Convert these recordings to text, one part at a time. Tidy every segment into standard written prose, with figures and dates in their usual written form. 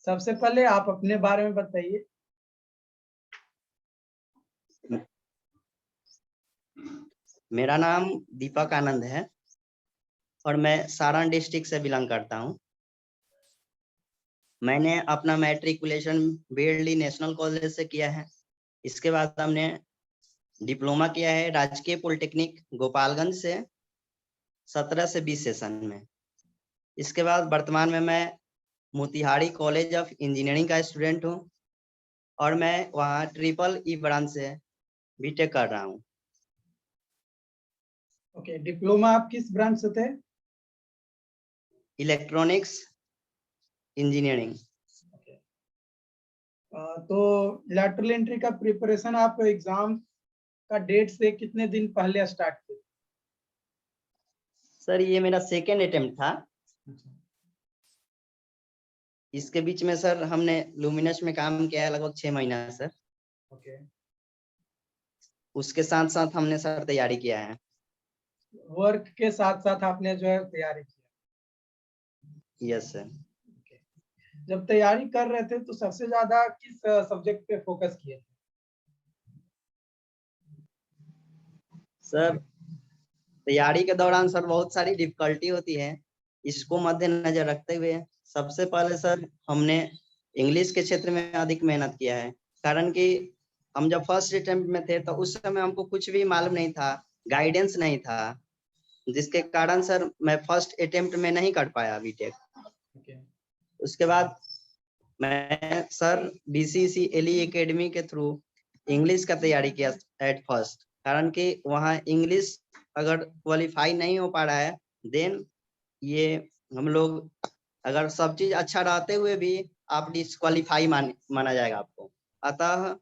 सबसे पहले आप अपने बारे में बताइए। मेरा नाम दीपक आनंद है और मैं सारण डिस्ट्रिक्ट से बिलोंग करता हूँ। मैंने अपना मैट्रिकुलेशन बीएलडी नेशनल कॉलेज से किया है। इसके बाद हमने डिप्लोमा किया है राजकीय पॉलिटेक्निक गोपालगंज से 17 से 20 सेशन में। इसके बाद वर्तमान में मैं मोतिहारी कॉलेज ऑफ इंजीनियरिंग का स्टूडेंट हूँ और मैं वहाँ ट्रिपल ई ब्रांच से बीटेक कर रहा हूँ। ओके, डिप्लोमा आप किस ब्रांच से थे? Electronics engineering. तो लैटरल एंट्री का प्रिपरेशन आप एग्जाम का डेट से कितने दिन पहले स्टार्ट किए? सर ये मेरा सेकेंड अटेम्प्ट था। इसके बीच में सर हमने लुमिनस में काम किया है लगभग 6 महीना सर। ओके, उसके साथ साथ हमने सर तैयारी किया है। वर्क के साथ साथ आपने जो है तैयारी किया? Yes sir. जब तैयारी कर रहे थे तो सबसे ज्यादा किस सब्जेक्ट पे फोकस किए थे? सर तैयारी के दौरान सर बहुत सारी डिफिकल्टी होती है, इसको मद्देनजर रखते हुए सबसे पहले सर हमने इंग्लिश के क्षेत्र में अधिक मेहनत किया है। कारण कि हम जब फर्स्ट अटेम्प्ट में थे तो उस समय हमको कुछ भी मालूम नहीं था, गाइडेंस नहीं था, जिसके कारण सर मैं फर्स्ट अटेम्प्ट में नहीं कर पाया बीटेक। उसके बाद मैं सर BCCLE एकेडमी के थ्रू इंग्लिश का तैयारी किया एट फर्स्ट। कारण कि वहाँ इंग्लिश अगर क्वालिफाई नहीं हो पा रहा है देन ये हम लोग अगर सब चीज अच्छा रहते हुए भी आप डिस्क्वालीफाई माना जाएगा आपको। अतः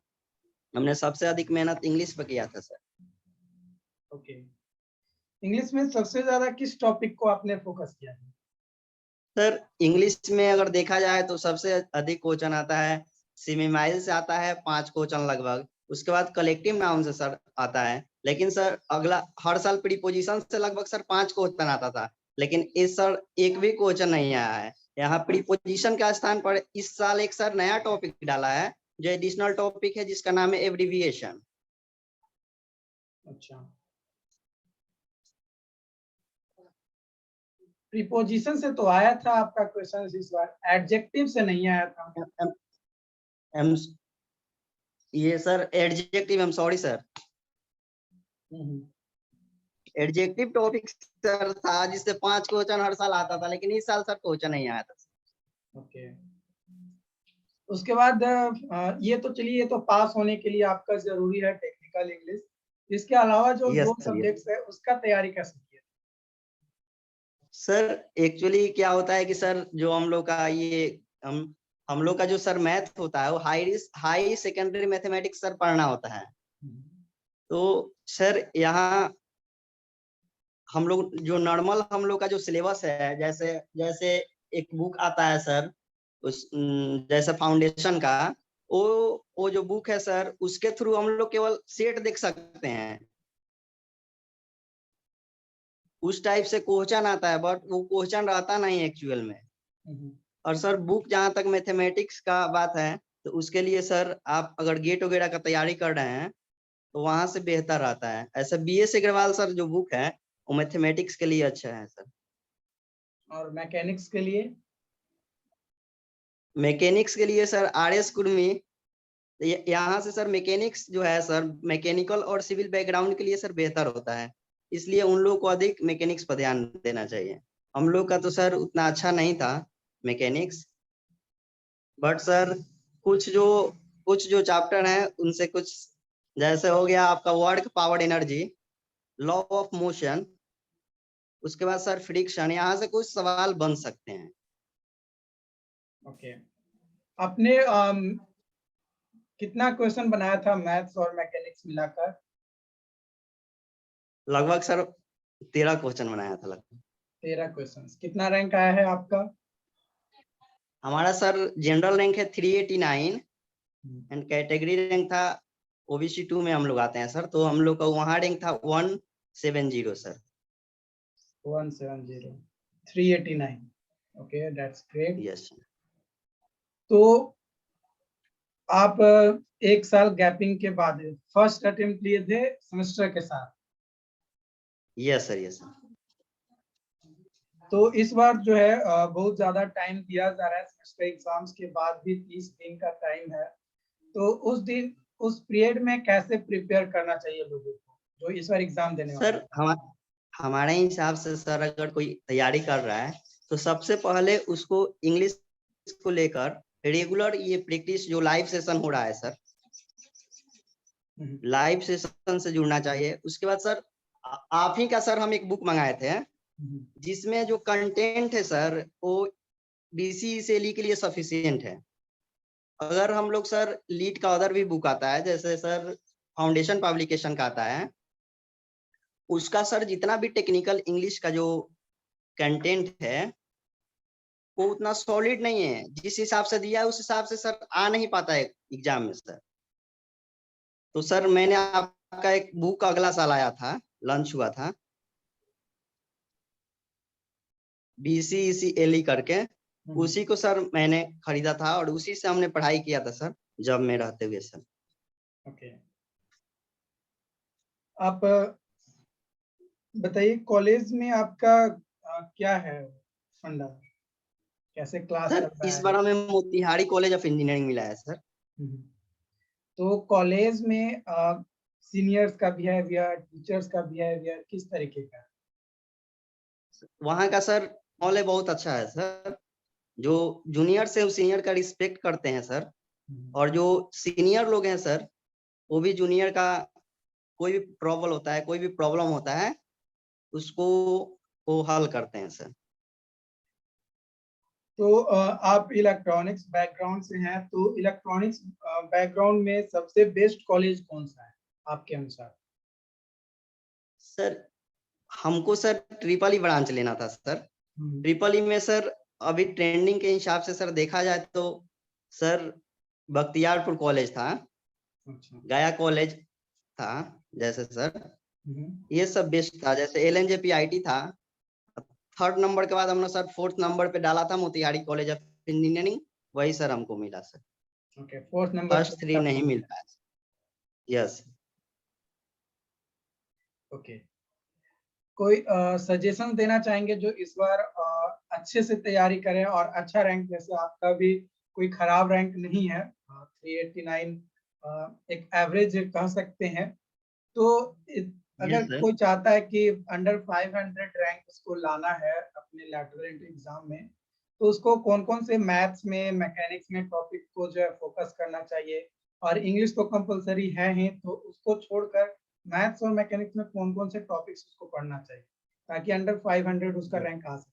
हमने सबसे अधिक मेहनत इंग्लिश पे किया था सर। ओके, इंग्लिश में सबसे ज्यादा किस टॉपिक को आपने फोकस किया है? सर इंग्लिश में अगर देखा जाए तो सबसे अधिक क्वेश्चन आता है सिमिमाइल से आता है 5 क्वेश्चन लगभग। उसके बाद कलेक्टिव नाउन से सर आता है, लेकिन सर अगला हर साल प्रीपोजिशन से लगभग सर 5 क्वेश्चन आता था, लेकिन इस सर एक भी क्वेश्चन नहीं आया है। यहाँ प्रीपोजिशन के स्थान पर इस साल एक सर नया टॉपिक डाला है जो एडिशनल टॉपिक है जिसका नाम है एब्रीविएशन। अच्छा, प्रीपोजिशन से तो आया था आपका क्वेश्चन इस बार, एडजेक्टिव से नहीं आया था। ये sir adjective, I am sorry sir, adjective topic sir था जिससे 5 क्वेश्चन हर साल आता था, लेकिन इस साल सर क्वेश्चन नहीं आया था। ओके, उसके बाद ये तो चलिए, ये तो पास होने के लिए आपका जरूरी है टेक्निकल इंग्लिश। इसके अलावा जो यस दो सर। सब्जेक्ट्स है उसका तैयारी कैसे किया? सर एक्चुअली क्या होता है कि सर जो हम लोग का ये हम लोग का जो सर मैथ होता है वो हाई सेकेंडरी मैथमेटिक्स सर पढ़ना होता है। तो सर यहाँ हम लोग जो नॉर्मल हम लोग का जो सिलेबस है, जैसे जैसे एक बुक आता है सर उस जैसे फाउंडेशन का, वो जो बुक है सर उसके थ्रू हम लोग केवल सेट देख सकते हैं, उस टाइप से क्वेश्चन आता है, बट वो क्वेश्चन रहता नहीं एक्चुअल में। और सर बुक जहाँ तक मैथमेटिक्स का बात है तो उसके लिए सर आप अगर गेट वगैरह का तैयारी कर रहे हैं तो वहां से बेहतर रहता है। ऐसा BS अग्रवाल सर जो बुक है वो मैथमेटिक्स के लिए अच्छा है सर। और मैकेनिक्स के लिए? मैकेनिक्स के लिए सर RS कुर्मी। यहाँ से सर मैकेनिक्स जो है सर मैकेनिकल और सिविल बैकग्राउंड के लिए सर बेहतर होता है, इसलिए उन लोगों को अधिक मैकेनिक्स पर ध्यान देना चाहिए। हम लोग का तो सर उतना अच्छा नहीं था मैकेनिक्स, बट सर कुछ जो चैप्टर हैं उनसे कुछ, जैसे हो गया आपका work power energy, law of motion, उसके बाद सर फ्रिक्शन, यहाँ से कुछ सवाल बन सकते हैं। ओके, आपने कितना क्वेश्चन बनाया था मैथ्स और मैकेनिक्स मिलाकर? लगभग सर 13 क्वेश्चन बनाया था लगभग। 13 क्वेश्चन। कितना रैंक आया है आपका? हमारा सर जनरल रैंक है 389 एंड कैटेगरी रैंक था OBC 2 में हम लोग आते हैं सर, तो हम लोग का वहाँ रैंक था 170 sir. 170, 389। Okay, that's great. Yes sir. तो आप 1 साल गैपिंग के बाद फर्स्ट अटेम्प्ट लिए थे सेमेस्टर के साथ। Yes sir, yes sir. तो इस बार जो है बहुत ज़्यादा टाइम दिया जा रहा है, सेमेस्टर एग्ज़ाम्स के बाद भी 30 दिन का टाइम है। तो उस पीरियड में कैसे प्रिपेयर करना चाहिए लोगों को, जो इस बार एग्ज़ाम देने वाले सर हैं? हमारे हिसाब से सर अगर कोई तैयारी कर रहा है तो सबसे पहले उसको इंग्लिश को लेकर रेगुलर ये प्रैक्टिस जो लाइव सेशन हो रहा है सर, लाइव सेशन से जुड़ना चाहिए। उसके बाद सर आप ही का सर हम एक बुक मंगाए थे जिसमें जो कंटेंट है सर वो BCECL के लिए सफिशिएंट है। अगर हम लोग सर लीड का अदर भी बुक आता है, जैसे सर फाउंडेशन पब्लिकेशन का आता है, उसका सर जितना भी टेक्निकल इंग्लिश का जो कंटेंट है वो उतना सॉलिड नहीं है। जिस हिसाब से दिया है उस हिसाब से सर आ नहीं पाता है एग्जाम में सर। तो सर मैंने आपका एक बुक अगला साल आया था, लॉन्च हुआ था, BCECL करके, उसी को सर मैंने खरीदा था और उसी से हमने पढ़ाई किया था सर, जब में रहते हुए सर। ओके। आप बताइए कॉलेज में आपका क्या है फंडा? कैसे क्लास सर चल रहा इस है? बार हमें मोतिहारी कॉलेज ऑफ इंजीनियरिंग मिला है सर। तो कॉलेज में सीनियर्स का बिहेवियर, टीचर्स का बिहेवियर किस तरीके का है? वहाँ का सर माहौल बहुत अच्छा है सर। जो जूनियर से सीनियर का रिस्पेक्ट करते हैं सर, और जो सीनियर लोग हैं सर वो भी जूनियर का कोई भी प्रॉब्लम होता है, कोई भी प्रॉब्लम होता है उसको वो हल करते हैं सर। तो आप इलेक्ट्रॉनिक्स बैकग्राउंड से हैं, तो इलेक्ट्रॉनिक्स बैकग्राउंड में सबसे बेस्ट कॉलेज कौन सा है आपके अनुसार? सर हमको सर ट्रिपल ई ब्रांच लेना था सर। ट्रिपल ई में सर अभी ट्रेंडिंग के हिसाब से सर देखा जाए तो सर बख्तियारपुर कॉलेज था, अच्छा। गया कॉलेज था, जैसे सर ये सब बेस्ट था। जैसे LNJPIT था, थर्ड नंबर के बाद हमने सर फोर्थ नंबर पे डाला था मोतिहारी कॉलेज ऑफ इंजीनियरिंग, वही सर हमको मिला sir. Okay, fourth number first 3 नहीं मिल पाया। यस। ओके। कोई सजेशन देना चाहेंगे जो इस बार अच्छे से तैयारी करें और अच्छा रैंक, जैसे आपका भी कोई खराब रैंक नहीं है, 389 एक एवरेज कह सकते हैं। तो यस अगर सर। कोई चाहता है कि अंडर 500 रैंक उसको लाना है अपने लैटरल एंट्री एग्जाम में, तो उसको कौन-कौन से मैथ्स में, मैकेनिक्स में टॉपिक को जो है फोकस करना चाहिए? और इंग्लिश तो कंपल्सरी है ही, तो उसको छोड़कर मैथ्स और मैकेनिक्स में कौन-कौन से टॉपिक्स उसको पढ़ना चाहिए, ताकि अंडर 500 उसका रैंक आ सके?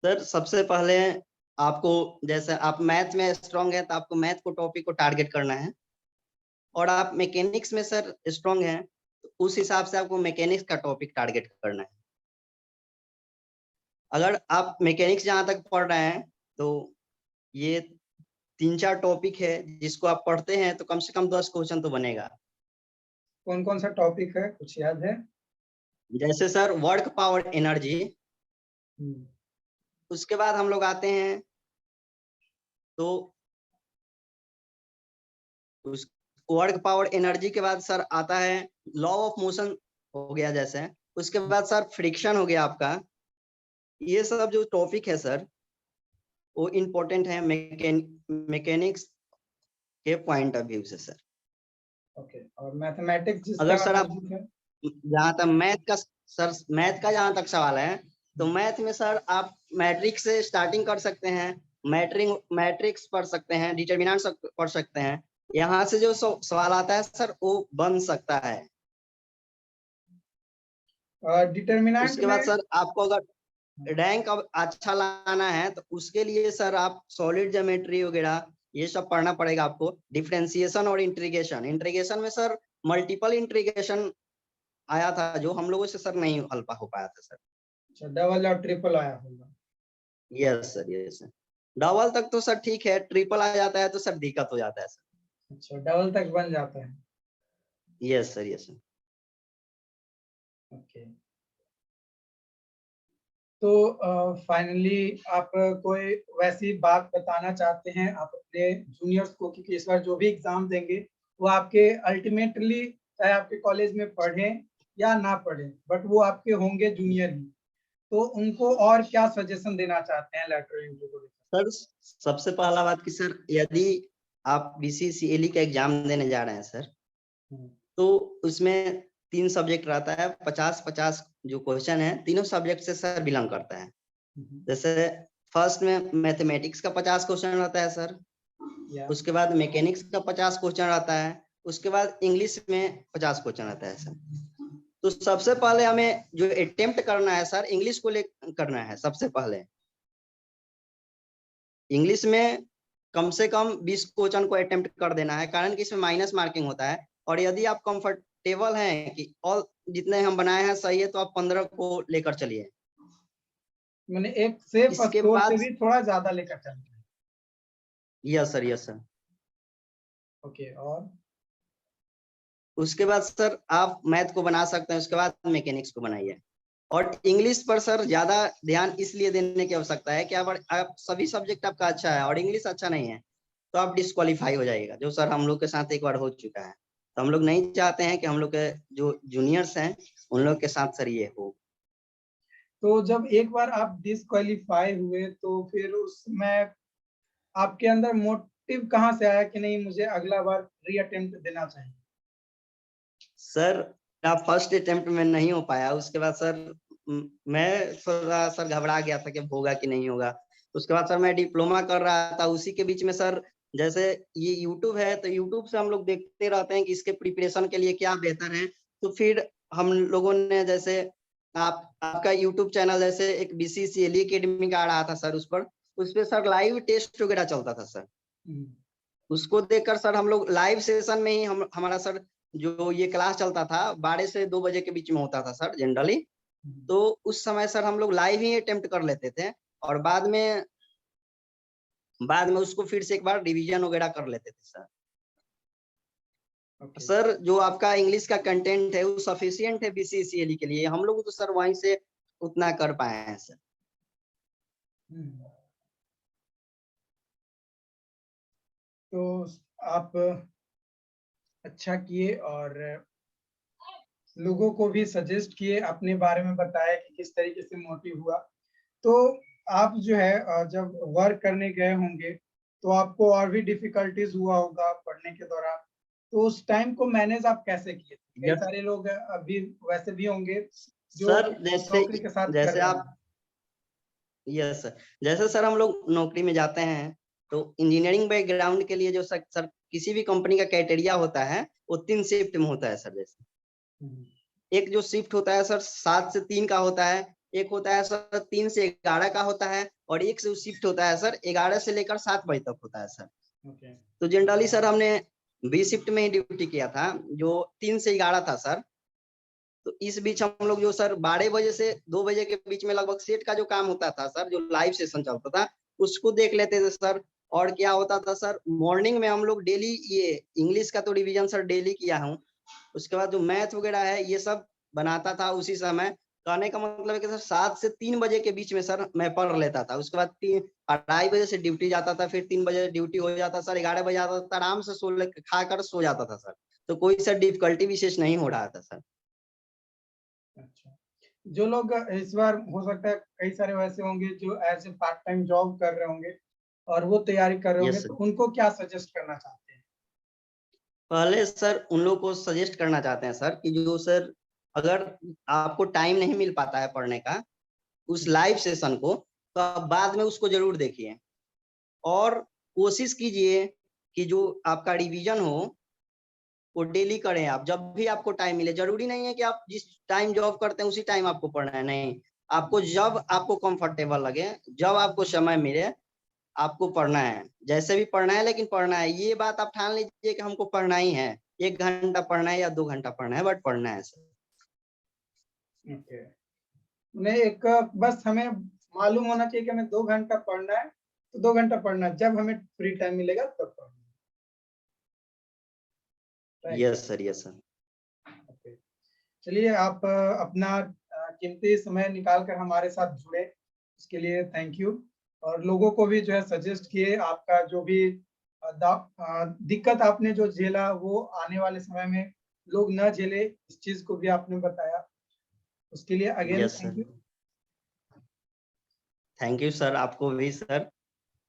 सर सबसे पहले आपको, जैसे आप मैथ में स्ट्रांग है तो आपको मैथ को टॉपिक को टारगेट करना है, और आप मैकेनिक्स में सर स्ट्रांग हैं तो उस हिसाब से आपको मैकेनिक्स का टॉपिक टारगेट करना है। अगर आप मैकेनिक्स जहाँ तक पढ़ रहे हैं तो ये 3-4 टॉपिक है जिसको आप पढ़ते हैं तो कम से कम 10 क्वेश्चन तो बनेगा। कौन-कौन सा टॉपिक है, कुछ याद है? जैसे सर वर्क पावर एनर्जी, हुँ। उसके बाद हम लोग आते हैं तो उस वर्क पावर एनर्जी के बाद सर आता है लॉ ऑफ मोशन हो गया जैसे, उसके बाद सर फ्रिक्शन हो गया आपका। ये सब जो टॉपिक है सर वो इम्पोर्टेंट है मैकेनिक्स के पॉइंट ऑफ व्यू से सर। ओके, और मैथमेटिक्स अगर जिसका सर आप सब्जेक्ट है? जहाँ तक मैथ का सर, मैथ का जहाँ तक सवाल है तो मैथ में सर आप मैट्रिक्स से स्टार्टिंग कर सकते हैं, मैट्रिक्स पढ़ सकते हैं, डिटर्मिनेंट पढ़ सकते हैं। यहाँ से जो सवाल आता है सर वो बन सकता है। डिटर्मिनेंट उसके बाद में सर आपको अगर रैंक अब अच्छा लाना है तो उसके लिए सर आप सॉलिड ज्योमेट्री वगैरह ये सब पढ़ना पड़ेगा आपको। डिफरेंशिएशन और इंटीग्रेशन, इंटीग्रेशन में सर मल्टीपल इंटीग्रेशन आया था जो हम लोगों से सर नहीं हल हो पाया था सर। अच्छा, डबल और ट्रिपल आया होगा। Yes sir, yes sir. Double तक तो सर ठीक है, ट्रिपल आ जाता है तो सर दिक्कत हो जाता है सर। अच्छा, डबल तक बन जाता है। Yes sir, yes sir. Okay. तो फाइनली आप कोई वैसी बात बताना चाहते हैं आप अपने जूनियर्स को कि इस बार जो भी एग्जाम देंगे वो आपके अल्टीमेटली चाहे आपके कॉलेज में पढ़ें या ना पढ़ें बट वो आपके होंगे जूनियर ही, तो उनको और क्या सजेशन देना चाहते हैं लैटरल एंट्री को लेकर? सर सबसे पहला बात कि सर यदि आप बीसीसीएलई का एग्जाम देने जा रहे हैं सर, तो उसमें 3 सब्जेक्ट रहता है, 50-50 जो क्वेश्चन है तीनों सब्जेक्ट से सर बिलोंग करता है। जैसे फर्स्ट में मैथमेटिक्स का 50 क्वेश्चन रहता है सर, उसके बाद मैकेनिक्स का 50 क्वेश्चन रहता है, उसके बाद इंग्लिश में 50 क्वेश्चन रहता है सर। तो सबसे पहले हमें जो अटेम्प्ट करना है सर इंग्लिश को ले करना है। सबसे पहले इंग्लिश में कम से कम 20 क्वेश्चन को अटेम्प्ट कर देना है, कारण कि इसमें माइनस मार्किंग होता है। और यदि आप कंफर्टेबल हैं कि ऑल जितने हम बनाए हैं सही है, तो आप 15 को लेकर चलिए। मैंने एक सेफ इसके स्कोर से बाद भी थोड़ा ज्यादा लेकर चलते हैं। Yes sir, yes sir. Okay, और उसके बाद सर आप मैथ को बना सकते हैं, उसके बाद मैकेनिक्स को बनाइए। और इंग्लिश पर सर ज्यादा ध्यान इसलिए देने की आवश्यकता है कि आप सभी सब्जेक्ट आपका अच्छा है और इंग्लिश अच्छा नहीं है तो आप डिस्क्वालीफाई हो जाएगा, जो सर हम लोग के साथ एक बार हो चुका है। तो हम लोग नहीं चाहते हैं कि हम लोग के जो जूनियर्स हैं उन लोग के साथ सर ये हो। तो जब एक बार आप डिस्क्वालीफाई हुए तो फिर उसमें आपके अंदर मोटिव कहाँ से आया कि नहीं मुझे अगला बार रीअटेम्प्ट देना चाहिए? सर फर्स्ट अटेम्प्ट में नहीं हो पाया, उसके बाद सर मैं थोड़ा सर घबरा गया था कि होगा कि नहीं होगा। उसके बाद सर मैं डिप्लोमा कर रहा था, उसी के बीच में सर जैसे ये यूट्यूब है तो यूट्यूब से हम लोग देखते रहते हैं कि इसके प्रिपरेशन के लिए क्या बेहतर है। तो फिर हम लोगों ने जैसे आपका यूट्यूब चैनल जैसे एक बीसीसीएलई एकेडमी का आ रहा था सर, उस पर सर लाइव टेस्ट वगैरह चलता था सर। उसको देखकर सर हम लोग लाइव सेशन में ही हमारा सर जो ये क्लास चलता था 12 से 2 बजे के बीच में होता था सर जनरली। तो उस समय सर हम लोग लाइव ही अटेम्प्ट कर लेते थे और बाद में उसको फिर से एक बार रिवीजन वगैरह कर लेते थे सर। सर जो आपका इंग्लिश का कंटेंट है वो सफिशिएंट है बीसीसीएलई के लिए, हम लोग तो सर वहीं से उतना कर पाए हैं सर। तो आप अच्छा किए और लोगों को भी सजेस्ट किए, अपने बारे में बताया कि किस तरीके से मोटिव हुआ। तो आप जो है जब वर्क करने गए होंगे तो आपको और भी डिफिकल्टीज हुआ होगा पढ़ने के दौरान, तो उस टाइम को मैनेज आप कैसे किए? कई सारे लोग अभी वैसे भी होंगे जो सर नौकरी के साथ कर जैसे रहे आप हैं। यस सर, जैसे सर हम लोग नौकरी में जाते हैं तो इंजीनियरिंग बैकग्राउंड के लिए जो सर किसी भी कंपनी का क्राइटेरिया होता है वो 3 शिफ्ट में होता है सर। जैसे एक जो शिफ्ट होता है सर 7 से 3 का होता है, एक होता है सर 3 से 11 का होता है, और एक से शिफ्ट होता है सर 11 से लेकर 7 बजे तक होता है सर। तो जनरली सर हमने बी शिफ्ट में ही ड्यूटी किया था जो 3 से 11 था सर। तो इस बीच हम लोग जो सर 12 बजे से 2 बजे के बीच में लगभग सेट का जो काम होता था सर, जो लाइव सेशन चलता था उसको देख लेते थे सर। और क्या होता था सर, मॉर्निंग में हम लोग डेली ये इंग्लिश का तो रिवीजन सर डेली किया हूँ, उसके बाद जो मैथ वगैरह है ये सब बनाता था उसी समय। कहने का मतलब है कि सर 7 से 3 बजे के बीच में सर मैं पढ़ लेता था। उसके बाद 2:30 बजे से ड्यूटी जाता था, फिर 3 बजे ड्यूटी हो जाता सर, 11 बजे आता था, आराम से खाकर सो जाता था सर। तो कोई सर डिफिकल्टी विशेष नहीं हो रहा था सर। अच्छा, जो लोग इस बार हो सकता है कई सारे वैसे होंगे जो as a part time job कर रहे होंगे और वो तैयारी कर रहे होंगे, यस तो सर, उनको क्या सजेस्ट करना चाहते हैं? पहले सर उन लोग को सजेस्ट करना चाहते हैं सर कि जो सर अगर आपको टाइम नहीं मिल पाता है पढ़ने का उस लाइव सेशन को, तो आप बाद में उसको जरूर देखिए और कोशिश कीजिए कि जो आपका रिवीजन हो वो डेली करें। आप जब भी आपको टाइम मिले, जरूरी नहीं है कि आप जिस टाइम जॉब करते हैं उसी टाइम आपको पढ़ना है, नहीं, आपको जब आपको कंफर्टेबल लगे, जब आपको समय मिले आपको पढ़ना है, जैसे भी पढ़ना है, लेकिन पढ़ना है। ये बात आप ठान लीजिए कि हमको पढ़ना ही है, 1 घंटा पढ़ना है या 2 घंटा पढ़ना है, बट पढ़ना है सर। ओके, नहीं एक बस हमें मालूम होना चाहिए कि हमें 2 घंटा पढ़ना है, तो 2 घंटा पढ़ना है, जब हमें फ्री टाइम मिलेगा तब पढ़ना है। Yes sir, yes sir. Okay, चलिए आप अपना कीमती समय निकाल कर हमारे साथ जुड़े, उसके लिए थैंक यू। और लोगों को भी जो है सजेस्ट किए, आपका जो भी दिक्कत आपने जो झेला वो आने वाले समय में लोग न झेले, इस चीज को भी आपने बताया, उसके लिए again yes thank sir, you. Thank you sir, आपको भी सर।